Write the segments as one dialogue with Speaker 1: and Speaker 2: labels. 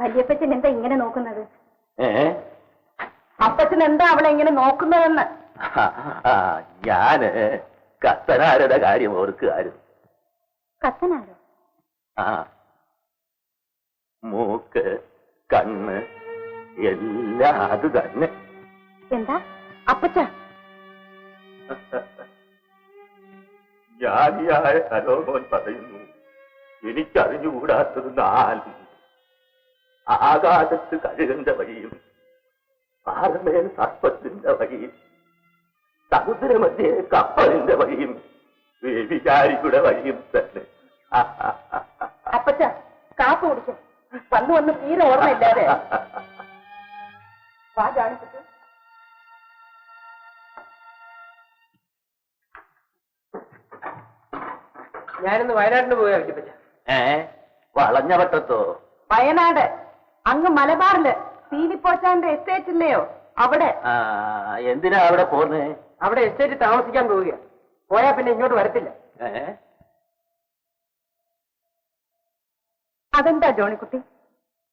Speaker 1: വല്യപ്പച്ചൻ എന്താ ഇങ്ങനെ നോക്കുന്നത്? അപ്പച്ചൻ എന്താ അവളെ ഇങ്ങനെ നോക്കുന്നതെന്ന്?
Speaker 2: ഞാന് കത്തനാരുടെ കാര്യം ഓർക്കുകയായിരുന്നു.
Speaker 1: കത്തനാരോ?
Speaker 2: മൂക്ക്, കണ്ണ് എല്ലാം അത് തന്നെ.
Speaker 1: എന്താ അപ്പച്ച?
Speaker 2: ജ്ഞാനിയായ സലോമോൻ പറയുന്നു, എനിക്കറിഞ്ഞുകൂടാത്തത് നാല്: ആകാശത്ത് കഴുകന്റെ വഴിയും, പാറമേൽ സർപ്പത്തിന്റെ വഴിയും, സമുദ്രമധ്യേ കപ്പലിന്റെ വഴിയും, വിചാരിയുടെ വഴിയും തന്നെ.
Speaker 1: അപ്പച്ച കാപ്പ് കുടിക്കും. വന്നു വന്ന് തീരെ ഓർമ്മയില്ലാതെ.
Speaker 3: ഞാനിന്ന് വയനാട്ടിന് പോയാ പറ്റ.
Speaker 2: വളഞ്ഞ വട്ടത്തോ?
Speaker 1: വയനാട് അങ്ങ് മലബാറില് സീനിപ്പോച്ചാന്റെ എസ്റ്റേറ്റ് ഇല്ലയോ, അവിടെ.
Speaker 2: എന്തിനാ അവിടെ പോന്നേ?
Speaker 3: അവിടെ എസ്റ്റേറ്റ് താമസിക്കാൻ പോവുക. പോയാ പിന്നെ ഇങ്ങോട്ട് വരത്തില്ല.
Speaker 1: അതെന്താ ജോണിക്കുട്ടി?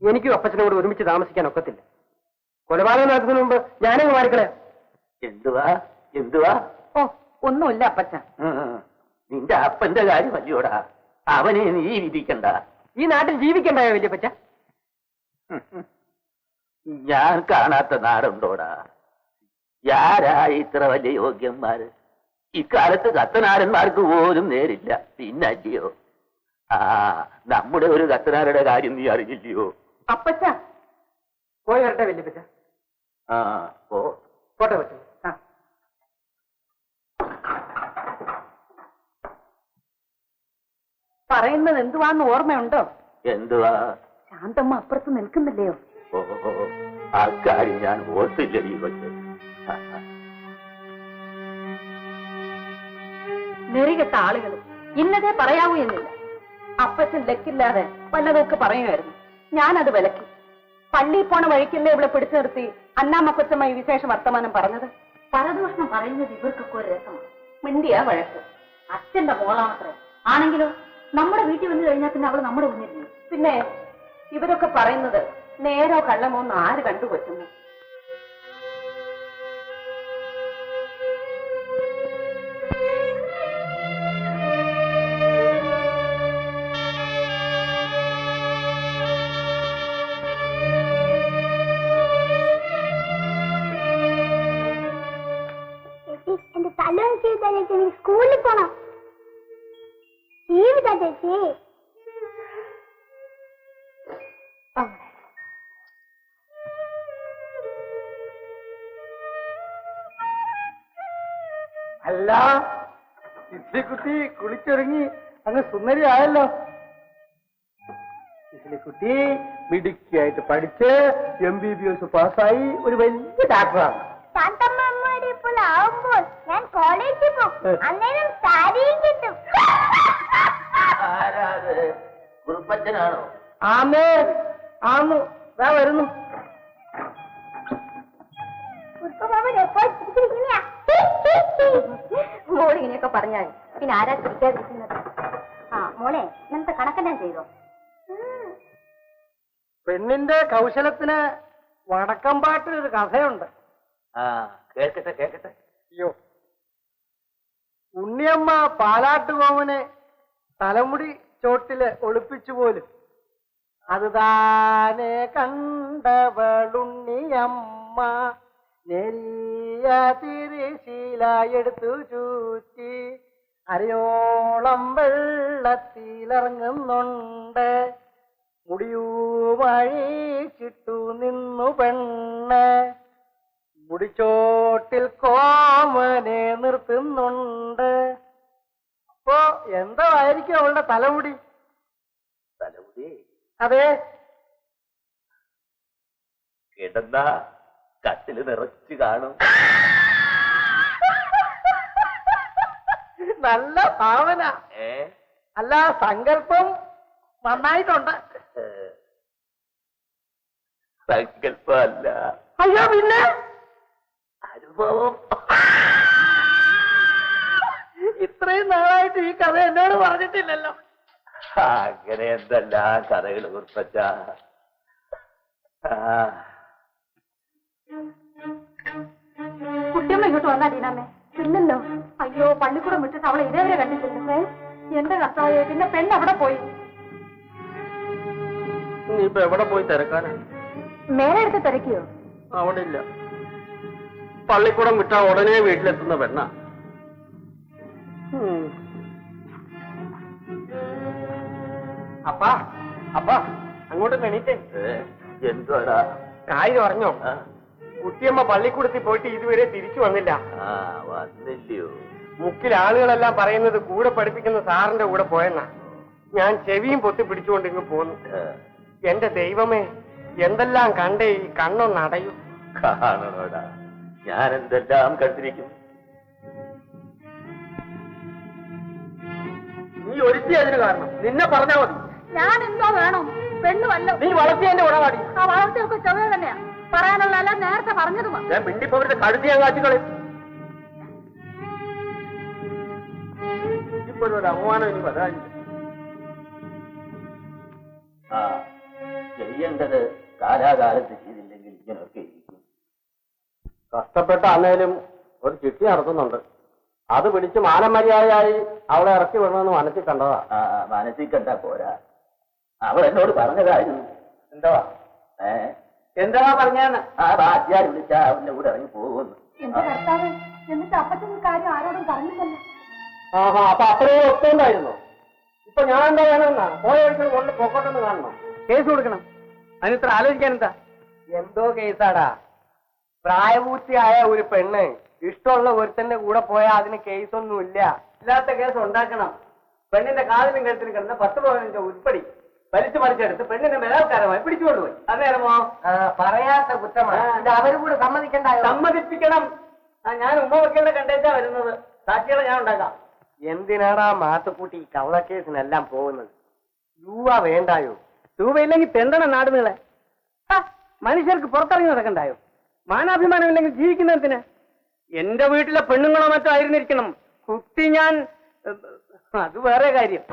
Speaker 3: എനിക്കും അപ്പച്ചനോട് ഒരുമിച്ച് താമസിക്കാൻ ഒക്കത്തില്ല. കൊലപാതകം നടത്തുന്നതിന് മുമ്പ് ഞാനങ്ങ് മാറിക്കളയാം.
Speaker 2: എന്തുവാ എന്തുവാ?
Speaker 1: ഓ, ഒന്നുമില്ല അപ്പച്ച.
Speaker 2: നിന്റെ അപ്പന്റെ കാര്യം അല്ലയോടാ, അവനെ നീ വിധിക്കണ്ട.
Speaker 3: ഈ നാട്ടിൽ ജീവിക്കണ്ടായോ വല്യപ്പച്ച?
Speaker 2: ഞാൻ കാണാത്ത നാടുണ്ടോടാ? ആരാ ഇത്ര വലിയ യോഗ്യന്മാര്? ഇക്കാലത്ത് കത്തനാരന്മാർക്ക് പോലും നേരില്ല. പിന്നല്ലയോ നമ്മുടെ ഒരു കത്തനാരുടെ കാര്യം നീ അറിഞ്ഞില്ലയോ?
Speaker 1: അപ്പച്ച
Speaker 3: പോയി വരട്ടെ വല്യപ്പച്ച. പോട്ടെ പറ്റ.
Speaker 1: പറയുന്നത് എന്തുവാന്ന് ഓർമ്മയുണ്ടോ?
Speaker 2: എന്തുവാ?
Speaker 1: ശാന്തമ്മ അപ്പുറത്ത് നിൽക്കുന്നില്ലയോ?
Speaker 2: ഓ, ആ കാര്യം ഞാൻ ഓർത്തില്ല. ഈ കൊച്ച്
Speaker 1: നെറികെട്ട ആളുകൾ ഇന്നതേ പറയാവൂ എന്നില്ല. അപ്പച്ചൻ ലക്കില്ലാതെ വല്ലതൊക്കെ പറയുമായിരുന്നു. ഞാനത് വിലക്കി. പള്ളിയിൽ പോണ വഴിക്കല്ലേ ഇവിടെ പിടിച്ചു നിർത്തി അന്നാമ്മ കൊച്ചമ്മ ഈ വിശേഷ വർത്തമാനം പറഞ്ഞത്. പരദൂഷണം പറയുന്നത് ഇവർക്കൊക്കെ ഒരു രസമാണ്. മിണ്ടിയാ വഴക്ക്. അച്ഛന്റെ മോളാണത്രേ. ആണെങ്കിലോ നമ്മുടെ വീട്ടിൽ വന്നു കഴിഞ്ഞാൽ പിന്നെ അവള് നമ്മുടെ മുന്നിൽ. പിന്നെ ഇവരൊക്കെ പറയുന്നത് നേരോ കള്ളമോ എന്ന് ആര് കണ്ടുകൊറ്റുന്നു?
Speaker 4: എന്റെ തലം ചെയ്ത സ്കൂളിൽ പോണം. ജീവിതാ ചേച്ചി.
Speaker 3: അല്ല, ഇസ്ലിക്കുട്ടി കുളിച്ചൊരുങ്ങി അങ്ങ് സുന്ദരിയായല്ലോ. ഇസ്ലിക്കുട്ടി മിടുക്കിയായിട്ട് പഠിച്ച് MBBS പാസ്സായി ഒരു വലിയ ഡാക്ടറാണ്.
Speaker 4: ശാന്തമ്മയുടെ ഇപ്പോൾ ആവുമ്പോൾ ഞാൻ കോളേജിൽ പോകും. അന്നേരം സാരിയും കിട്ടും.
Speaker 2: കുറുപ്പച്ചനാണോ?
Speaker 3: ആമേ ആന്നു. ഞാൻ വരുന്നു.
Speaker 1: മോളിങ്ങനെയൊക്കെ പറഞ്ഞാൽ പിന്നെ ആരാ ചിരിക്കാതിരിക്കുന്നത്? മോളെ ഇന്നത്തെ കണക്കെല്ലാം ചെയ്തോ?
Speaker 3: പെണ്ണിന്റെ കൗശലത്തിന് വടക്കമ്പാട്ടിലൊരു കഥയുണ്ട്.
Speaker 2: കേൾക്കട്ടെ കേൾക്കട്ടെ.
Speaker 3: അയ്യോ, ഉണ്ണിയമ്മ പാലാട്ടുകോമനെ തലമുടി ചോട്ടില് ഒളിപ്പിച്ചു പോലും. അത് താനെ കണ്ടവളുണ്ണിയമ്മ നെല്ലിയ തിരിശീല എടുത്തു ചൂറ്റി അരയോളം വെള്ളത്തിലിറങ്ങുന്നുണ്ട്. മുടിയൂമഴിച്ചിട്ടു നിന്നു പെണ്ണ് മുടിച്ചോട്ടിൽ കോമനെ നിർത്തുന്നുണ്ട്. അപ്പോ എന്തായിരിക്കും അവളുടെ തലമുടി?
Speaker 2: തലമുടി?
Speaker 3: അതെ.
Speaker 2: കിടന്ന കട്ടില് നിറച്ച് കാണും.
Speaker 3: നല്ല ഭാവന. അല്ല, സങ്കല്പം നന്നായിട്ടുണ്ട്.
Speaker 2: സങ്കല്പമല്ല.
Speaker 3: അയ്യോ, പിന്നെ
Speaker 2: അനുഭവം.
Speaker 3: ഇത്രയും നാളായിട്ട് ഈ കഥ എന്നോട് പറഞ്ഞിട്ടില്ലല്ലോ.
Speaker 2: അങ്ങനെ എന്തെല്ലാം കഥകൾ കുറിപ്പച്ച.
Speaker 1: കുട്ടിയമ്മ ഇങ്ങോട്ട് വന്നാ ടീനാമ്മേ? ഇല്ലല്ലോ. അയ്യോ, പള്ളിക്കൂടം വിട്ടിട്ട് അവളെ ഇതേവരെ കണ്ടിട്ടില്ലേ? എന്റെ കർത്താവേ, പിന്നെ പെണ്ണ് അവിടെ പോയി?
Speaker 2: നീ ഇപ്പൊ എവിടെ പോയി തിരക്കാനാ?
Speaker 1: മേലെ എടുത്ത് തിരക്കിയോ?
Speaker 2: അവിടെ ഇല്ല. പള്ളിക്കൂടം വിട്ടാ ഉടനെ വീട്ടിലെത്തുന്ന പെണ്ണ.
Speaker 3: അപ്പാ അപ്പാ അങ്ങോട്ട് എണീറ്റേ.
Speaker 2: എന്തുവാടാ
Speaker 3: കാര്യം അറിഞ്ഞോ? കുട്ടിയമ്മ പള്ളിക്കൂടത്തിൽ പോയിട്ട് ഇതുവരെ തിരിച്ചു വന്നില്ല.
Speaker 2: വന്നില്ലയോ?
Speaker 3: മുക്കിൽ ആളുകളെല്ലാം പറയുന്നത് കൂടെ പഠിപ്പിക്കുന്ന സാറിന്റെ കൂടെ പോയെന്നാ. ഞാൻ ചെവിയും പൊത്തി പിടിച്ചുകൊണ്ട് ഇങ്ങ് പോന്നു. എന്റെ ദൈവമേ, എന്തെല്ലാം കണ്ടേ ഈ കണ്ണൊന്നടയൂ.
Speaker 2: കാണണോടാ, ഞാൻ എന്തെല്ലാം കണ്ടിരിക്കും. നീ ഒരുത്തി അതിന് കാരണം. നിന്നെ പറഞ്ഞാ മതി.
Speaker 1: ഞാൻ എന്തോ വേണം? പെണ്ണുമല്ലോ.
Speaker 2: നീ വളർത്തിയതിന്റെ ഉടനാടി.
Speaker 1: ആ വളർത്തിയൊക്കെ ചൊവ്വ തന്നെയാ. പറയാനുള്ള നേരത്തെ പറഞ്ഞതുമാ.
Speaker 2: ഞാൻ മിണ്ടിപ്പോവരുടെ കഴുതി ഞാൻ കാറ്റുകളെ. ഇപ്പോഴും ഒരു അപമാനം ഇനി വരാനില്ല. ചെയ്യേണ്ടത് കാലാകാലത്ത് ചെയ്തില്ലെങ്കിൽ ഇങ്ങനെയൊക്കെ ഇരിക്കും.
Speaker 3: കഷ്ടപ്പെട്ട അന്നേലും ഒരു ചിട്ടി നടത്തുന്നുണ്ട്. അത് പിടിച്ച് മാനമര്യാദയായി അവളെ ഇറക്കി വിടണമെന്ന് മനസ്സിൽ കണ്ടതാ.
Speaker 2: മനസ്സിൽ കണ്ടാ പോരാ. അവൾ എന്നോട് പറഞ്ഞതായിരുന്നു.
Speaker 3: എന്താ എന്താ പറഞ്ഞാന്ന്?
Speaker 2: ബാധ്യാർ വിളിച്ചാ അവന്റെ കൂടെ ഇറങ്ങി പോകുന്നു.
Speaker 1: എന്റെ കർത്താവ്, എന്നിട്ട് അപ്പച്ചൻ കാര്യം ആരോടും പറഞ്ഞില്ലല്ലോ.
Speaker 3: ആഹാ, അപ്പൊ അത്രയും ഒത്തുണ്ടായിരുന്നു. ഇപ്പൊ ഞാൻ എന്താ വേണമെന്നാ? പോയ ഒരിക്കലും കൊണ്ട് പൊക്കോട്ടെന്ന് കാണണം. കേസ് കൊടുക്കണം. അതിനിത്ര ആലോചിക്കാൻ എന്താ? എന്തോ കേസാടാ? പ്രായപൂർത്തിയായ ഒരു പെണ്ണ് ഇഷ്ടമുള്ള ഒരുത്തന്റെ കൂടെ പോയാൽ അതിന് കേസൊന്നുമില്ല. ഇല്ലാത്ത കേസ് ഉണ്ടാക്കണം. പെണ്ണിന്റെ കാതിലും കഴുത്തിലും കിടന്ന 10-15 ഉൾപ്പടി വലിച്ചു മറിച്ചെടുത്ത് പെണ്ണിന്റെ ബലാത്കാരമായി പിടിച്ചുകൊണ്ടുപോയി. അന്നേരമോ? പറയാത്ത കുറ്റമാണ്. അവരും കൂടെ സമ്മതിക്കണ്ടായോ? സമ്മതിപ്പിക്കണം. ഞാൻ ഉമ്മ വക്കലിനെ കണ്ടേച്ചാ വരുന്നത്. സാക്ഷികളെ ഞാൻ ഉണ്ടാക്കാം. എന്തിനാടാ മാത്തുക്കൂട്ടി കവളക്കേസിനെല്ലാം പോകുന്നത്? രൂപ വേണ്ടായോ? രൂപയില്ലെങ്കിൽ തെണ്ടണം നാടുകളെ. മനുഷ്യർക്ക് പുറത്തിറങ്ങി നടക്കണ്ടായോ? മാനാഭിമാനം ഇല്ലെങ്കിൽ ജീവിക്കുന്നതിന്. എന്റെ വീട്ടിലെ പെണ്ണുങ്ങളോ മറ്റോ ആയിരുന്നിരിക്കണം. കുട്ടി ഞാൻ, അത് വേറെ കാര്യം.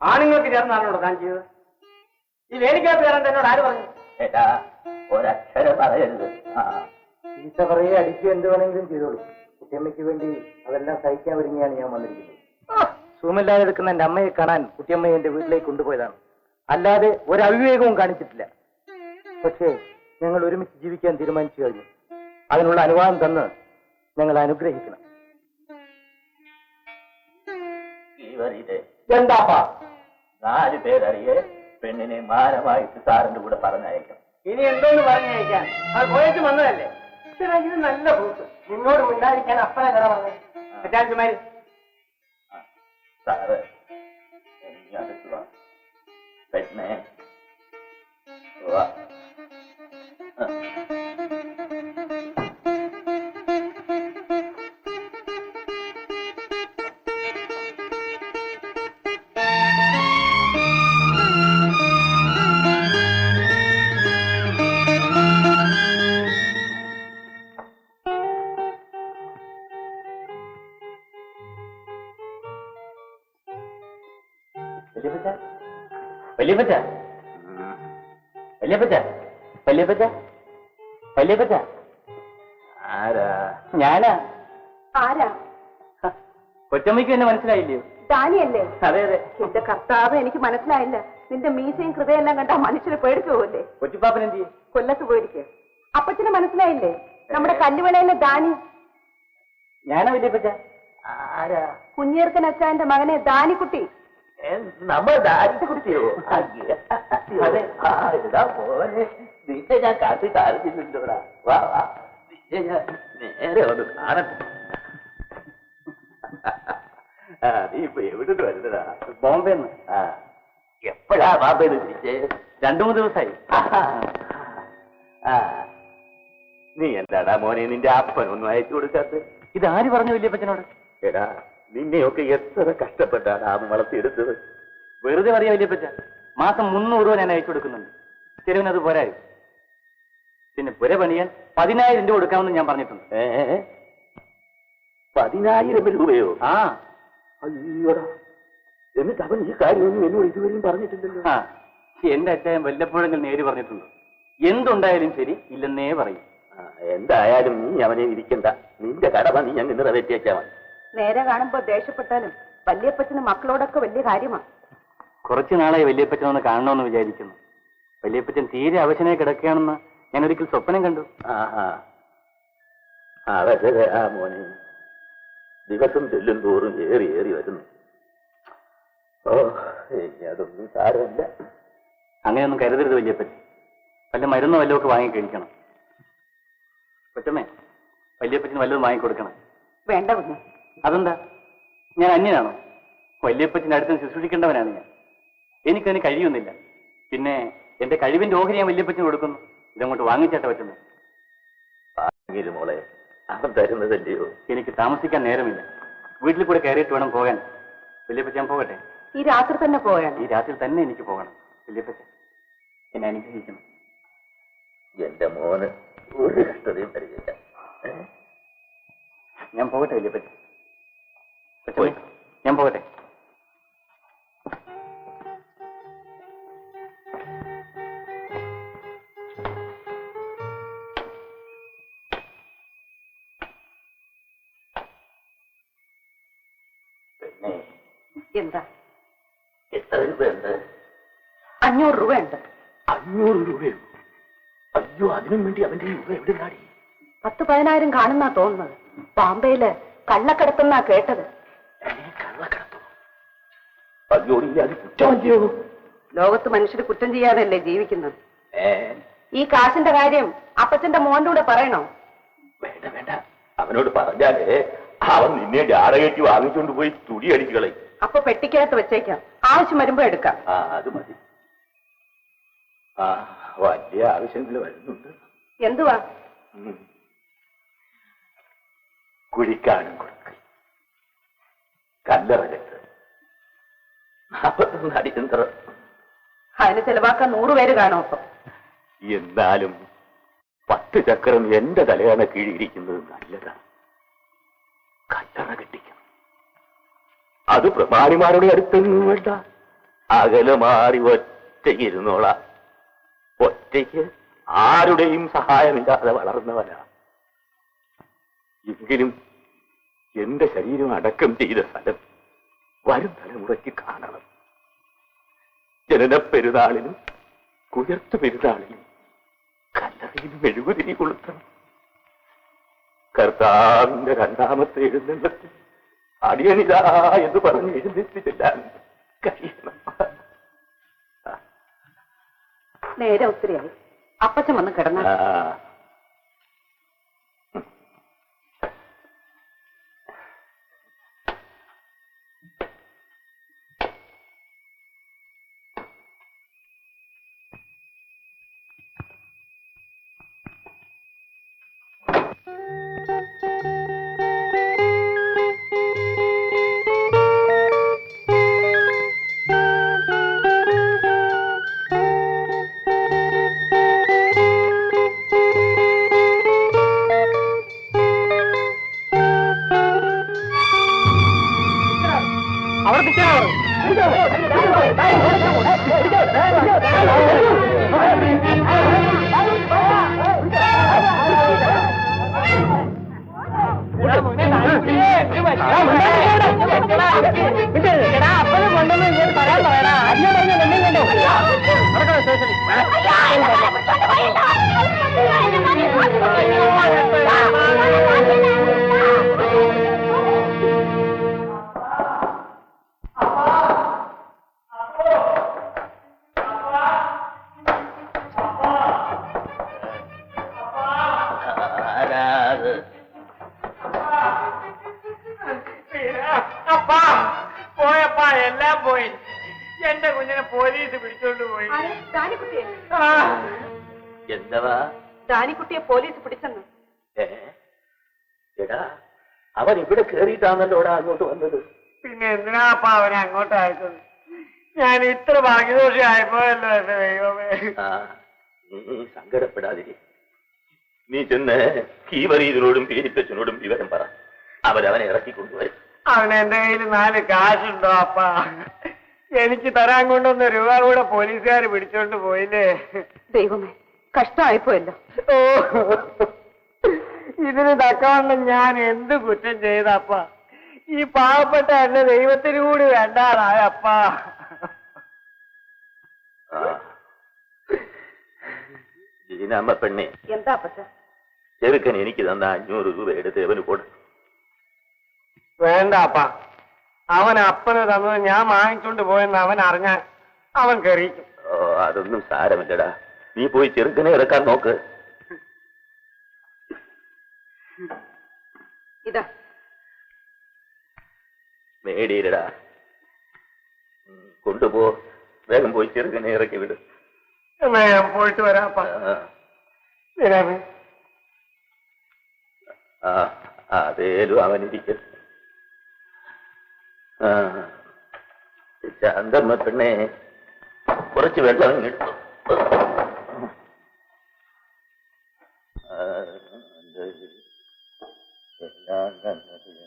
Speaker 3: ആണുങ്ങൾക്ക് ചേർന്നാണോ താൻ ചെയ്തത്? ഈ വേദിക്കകത്ത് കയറാൻ എന്നോട് ആര് പറഞ്ഞു?
Speaker 2: ഏട്ടാ, ഒരക്ഷരം പറയരുത്.
Speaker 3: ചീത്ത പറയുക, അടിക്കുക, എന്ത് വേണമെങ്കിലും ചെയ്തോളൂ. കുട്ടിയമ്മയ്ക്ക് വേണ്ടി അതെല്ലാം സഹിക്കാൻ ഒരുങ്ങിയാണ് ഞാൻ വന്നിരിക്കുന്നത്. സുഖമില്ലാതെ എടുക്കുന്ന എന്റെ അമ്മയെ കാണാൻ കുട്ടിയമ്മയെ എന്റെ വീട്ടിലേക്ക് കൊണ്ടുപോയതാണ്. അല്ലാതെ ഒരു അവിവേകവും കാണിച്ചിട്ടില്ല. പക്ഷേ ഞങ്ങൾ ഒരുമിച്ച് ജീവിക്കാൻ തീരുമാനിച്ചു കഴിഞ്ഞു. അതിനുള്ള അനുവാദം തന്ന് ഞങ്ങൾ അനുഗ്രഹിക്കണം. എന്താപ്പാ?
Speaker 2: 4 പേരറിയെ പെണ്ണിനെ മാനമായിട്ട് സാറിന്റെ കൂടെ പറഞ്ഞയക്കണം.
Speaker 3: ഇനി എന്തോന്ന് പറഞ്ഞയക്കാൻ? അത് പോയിട്ട് വന്നതല്ലേ? ഇത് നല്ല പൂത്ത്. നിന്നോട് മിണ്ടാതിരിക്കാൻ അപ്പനെ കഥ പറഞ്ഞേ.
Speaker 2: സാറ് എനിക്ക് അടുത്ത് വാ. പെണ്ണെ വാ. ആരാ?
Speaker 3: ഞാനാ.
Speaker 1: ആരാ?
Speaker 3: കൊച്ചമ്മയ്ക്ക് എന്നെ മനസ്സിലായില്ലയോ?
Speaker 1: ദാനിയല്ലേ?
Speaker 3: അതെ അതെ.
Speaker 1: എന്റെ കർത്താവ്, എനിക്ക് മനസ്സിലായില്ല. നിന്റെ മീശയും ഹൃദയെല്ലാം കണ്ടാ മനുഷ്യരെ പേടിച്ചു പോകല്ലേ?
Speaker 3: കൊച്ചുപാപ്പൻ എന്ത് ചെയ്യും?
Speaker 1: കൊല്ലത്ത് പോയിരിക്കുക. അപ്പച്ചന് മനസ്സിലായില്ലേ? നമ്മുടെ കല്ലുവളയിലെ ദാനി.
Speaker 3: ഞാനാ വല്യപ്പച്ച.
Speaker 2: ആരാ?
Speaker 1: കുഞ്ഞീർക്കൻ അച്ചായന്റെ മകനെ ദാനിക്കുട്ടി.
Speaker 2: നമ്മൾ ദാരിദ്ര്യക്കുട്ടിയോ? അതെ. ഇതാ പോലെ നിന്നെ ഞാൻ കാട്ടി താരത്തില്ലോടാ. വാ വാ, നിന്നെ ഞാൻ നേരെ ഒന്ന് കാണട്ടെ. നീ ഇപ്പൊ എവിടെ വരുന്നതാ?
Speaker 3: ബോംബെന്ന്.
Speaker 2: എപ്പോഴാ ബാബേന്ന് തിരിച്ചേ?
Speaker 3: 2-3 ദിവസമായി.
Speaker 2: നീ എന്താടാ മോനെ നിന്റെ അപ്പനൊന്നും അയച്ചു കൊടുക്കാത്ത?
Speaker 3: ഇത് ആര് പറഞ്ഞു വല്യപ്പച്ചനോട്?
Speaker 2: എടാ നിന്നെയൊക്കെ എത്ര കഷ്ടപ്പെട്ടാണ് ആ വളർത്തിയെടുത്തത്.
Speaker 3: വെറുതെ പറയാ വല്യപ്പച്ച. മാസം 300 രൂപ ഞാൻ അയച്ചു കൊടുക്കുന്നുണ്ട്. ചെലവിനത് പോരായോ? പിന്നെ പുര പണിയാൻ 10,000 രൂപ കൊടുക്കാമെന്ന് ഞാൻ പറഞ്ഞിട്ടുണ്ട്.
Speaker 2: 10,000 രൂപയോ?
Speaker 3: ആ.
Speaker 2: അയ്യോടാ, എന്നിട്ട് അവൻ ഈ കാര്യമൊന്നും എന്നോട് ഇതുവരെയും പറഞ്ഞിട്ടില്ലല്ലോ.
Speaker 3: എന്റെ അച്ഛൻ വല്ലപ്പോഴെങ്കിലും നേര് പറഞ്ഞിട്ടുണ്ട്. എന്തുണ്ടായാലും ശരി, ഇല്ലെന്നേ പറയും.
Speaker 2: എന്തായാലും നീ അവനെ ഇരിക്കണ്ട. നിന്റെ കടമ നീ അങ്ങ് നിറവേറ്റിയേച്ചാ മതി.
Speaker 1: നേരെ കാണുമ്പോ ദേഷ്യപ്പെട്ടാലും വല്യപ്പച്ചന് മക്കളോടൊക്കെ വലിയ കാര്യമാണ്.
Speaker 3: കുറച്ചു നാളായി വല്യപ്പച്ചനൊന്ന് കാണണമെന്ന് വിചാരിക്കുന്നു. വല്യപ്പച്ചൻ തീരെ അവശനായി കിടക്കുകയാണെന്ന് ഞാൻ ഒരിക്കൽ സ്വപ്നം കണ്ടു.
Speaker 2: അവരെ ആ മോനെ ദിവസം ചെല്ലും തോറും ഏറി ഏറി വരുന്നു. ഓ, അതൊന്നും സാരമില്ല.
Speaker 3: അങ്ങനെയൊന്നും കരുതരുത് വല്യപ്പച്ചൻ. വല്ല മരുന്നോ വല്ലതൊക്കെ വാങ്ങി കഴിക്കണം. കൊച്ചമ്മേ, വല്യപ്പച്ചന് വല്ലതും വാങ്ങിക്കൊടുക്കണം.
Speaker 1: വേണ്ട കുഞ്ഞെ.
Speaker 3: അതെന്താ? ഞാൻ അന്യനാണോ? വല്യപ്പച്ചൻ്റെ അടുത്ത് ശുശ്രൂഷിക്കേണ്ടവനാണ് ഞാൻ. എനിക്കതിന് കഴിയുന്നില്ല. പിന്നെ എന്റെ കഴിവിന്റെ ഓഹരി ഞാൻ വല്യപ്പച്ചന് കൊടുക്കുന്നു. ഇതങ്ങോട്ട് വാങ്ങിച്ചേട്ട പറ്റുന്നു.
Speaker 2: മോളെ, അവൻ തരുന്നതല്ലയോ?
Speaker 3: എനിക്ക് താമസിക്കാൻ നേരമില്ല. വീട്ടിൽ കൂടെ കയറിയിട്ട് വേണം പോകാൻ. വല്യപ്പച്ച, ഞാൻ പോകട്ടെ?
Speaker 1: ഈ രാത്രി തന്നെ പോയാണ്.
Speaker 3: ഈ രാത്രി തന്നെ എനിക്ക് പോകണം. വല്യപ്പച്ച, എന്നെ അനുഗ്രഹിക്കണം.
Speaker 2: എന്റെ മോന് ഒരു കഷ്ടതയും പരിചയില്ല.
Speaker 3: ഞാൻ പോകട്ടെ വല്യപ്പച്ച. ഞാൻ പോകട്ടെ.
Speaker 1: എന്താ?
Speaker 2: എത്ര രൂപയുണ്ട്?
Speaker 1: 500 രൂപയുണ്ട്.
Speaker 2: 500 രൂപയോ? അയ്യോ, അതിനും വേണ്ടി അവന്റെ രൂപ എവിടെ നാടി?
Speaker 1: 10-15 കാണുന്നാ തോന്നുന്നത്. ബാംബെയില് കള്ളക്കടത്തുന്നാ കേട്ടത്.
Speaker 2: കള്ളക്കടത്തോ? അയ്യോ, അത് കുറ്റമല്ലയോ?
Speaker 1: ലോകത്ത് മനുഷ്യര് കുറ്റം ചെയ്യാതല്ലേ ജീവിക്കുന്നത്. ഈ കാശിന്റെ കാര്യം അപ്പച്ചന്റെ മോന്റെ കൂടെ പറയണോ?
Speaker 2: വേണ്ട വേണ്ട, അവനോട് പറഞ്ഞാലേ അവൻ നിന്നെ ജാടകേറ്റി വാങ്ങിച്ചോണ്ട് പോയി തുടി അടിച്ചുകളെ.
Speaker 1: അപ്പൊ പെട്ടിക്കകത്ത് വെച്ചേക്കാം, ആവശ്യം വരുമ്പോ എടുക്കാം.
Speaker 2: അത് മതി. വലിയ ആവശ്യങ്ങൾ വരുന്നുണ്ട്.
Speaker 1: എന്തുവാ?
Speaker 2: കുഴിക്കാനും കൊടുക്കൽ, കല്ലറകത്ത്, 41 അടിയന്തരം.
Speaker 1: അതിന് ചെലവാക്കാൻ 100 പേര് കാണും. അപ്പൊ
Speaker 2: എന്നാലും 10 ചക്രം എന്റെ തലയാണ് കീഴിയിരിക്കുന്നത് നല്ലതാണ്. കല്ലറ കെട്ടിക്കണം. അത് പ്രമാണിമാരുടെ അടുത്തൊന്നും വേണ്ട. അകലെ മാറി ഒറ്റയ്ക്ക് ഇരുന്നോളാം. ഒറ്റയ്ക്ക് ആരുടെയും സഹായമില്ലാതെ വളർന്നവനാ. എങ്കിലും എന്റെ ശരീരം അടക്കം ചെയ്ത സ്ഥലം വരും തലമുറയ്ക്ക് കാണണം. ജനന പെരുന്നാളിനും കുതിർത്തു പെരുന്നാളിനും കല്ലറയിൽ മെഴുകുതിരി കൊളുത്തണം. കർത്താവിന്റെ 2ാമത്തെ എഴുന്നള്ളത്തിൽ അടിയണിതാ എന്ന് പറഞ്ഞ് എഴുന്നേറ്റില്ലാൻ കഴിയണം.
Speaker 1: നേരെ ഒത്തിരിയായി. അപ്പച്ചൻ വന്ന് കിടന്ന
Speaker 3: എന്റെ കുഞ്ഞിനെ പോലീസ് പിടിച്ചോണ്ട് പോയി.
Speaker 1: ദാനിക്കുട്ടിയെ
Speaker 2: എന്തവാ
Speaker 1: ദാനിക്കുട്ടിയെ പോലീസ് പിടിച്ചെന്ന്.
Speaker 2: എടാ അവൻ ഇവിടെ കേറിയിട്ടാണല്ലോടാ അങ്ങോട്ട് വന്നത്.
Speaker 3: പിന്നെ എന്തിനാപ്പാ അവനെ അങ്ങോട്ട് അയച്ചത്? ഞാൻ ഇത്ര ഭാഗ്യദോഷിയായപ്പോഴല്ലോ എന്റെ ദൈവമേ.
Speaker 2: നീ സങ്കടപ്പെടാതിരി. നീ ചെന്ന് കീവറീതിനോടും പീരിപ്പച്ചനോടും വിവരം പറ. അവരവനെ ഇറക്കിക്കൊണ്ടുവരും.
Speaker 3: അവന് എന്റെ കയ്യിൽ 4 കാശുണ്ടോ അപ്പാ? എനിക്ക് തരാൻ കൊണ്ടൊന്ന് രൂപ കൂടെ പോലീസുകാർ പിടിച്ചോണ്ട് പോയില്ലേ.
Speaker 1: ദൈവമേ, കഷ്ടമായിപ്പോയല്ലോ.
Speaker 3: ഓ, ഇതിന് തക്കവണ്ണം ഞാൻ എന്ത് കുറ്റം ചെയ്തപ്പാ? ഈ പാവപ്പെട്ട എന്റെ ദൈവത്തിന് കൂടി വേണ്ടാറായപ്പാ.
Speaker 2: ജീനാമ്മ പെണ്ണെ,
Speaker 1: എന്താ അപ്പച്ച?
Speaker 2: ചെറുക്കൻ എനിക്ക് തന്ന 500 രൂപ എടുത്ത് അവന് കൊടു.
Speaker 3: വേണ്ടാപ്പാ, അവൻ അപ്പന് തന്നത് ഞാൻ വാങ്ങിച്ചോണ്ട് പോയെന്ന് അവൻ അറിഞ്ഞാൽ അവൻ കയറിക്കും.
Speaker 2: ഓ, അതൊന്നും സാരമില്ലടാ. നീ പോയി ചെറുക്കനെ ഇറക്കാൻ നോക്ക്.
Speaker 1: ഇതാ
Speaker 2: മേടിയിലടാ. കൊണ്ടുപോ, വേഗം പോയി ചെറുക്കനെ ഇറക്കി വിടും.
Speaker 3: എന്നാ ഞാൻ പോയിട്ട് വരാപ്പാ.
Speaker 2: അതേലും അവനിരിക്കും. ശാന്തമ്മ പെണ്ണെ, കുറച്ച് വെള്ളം എടുത്തു.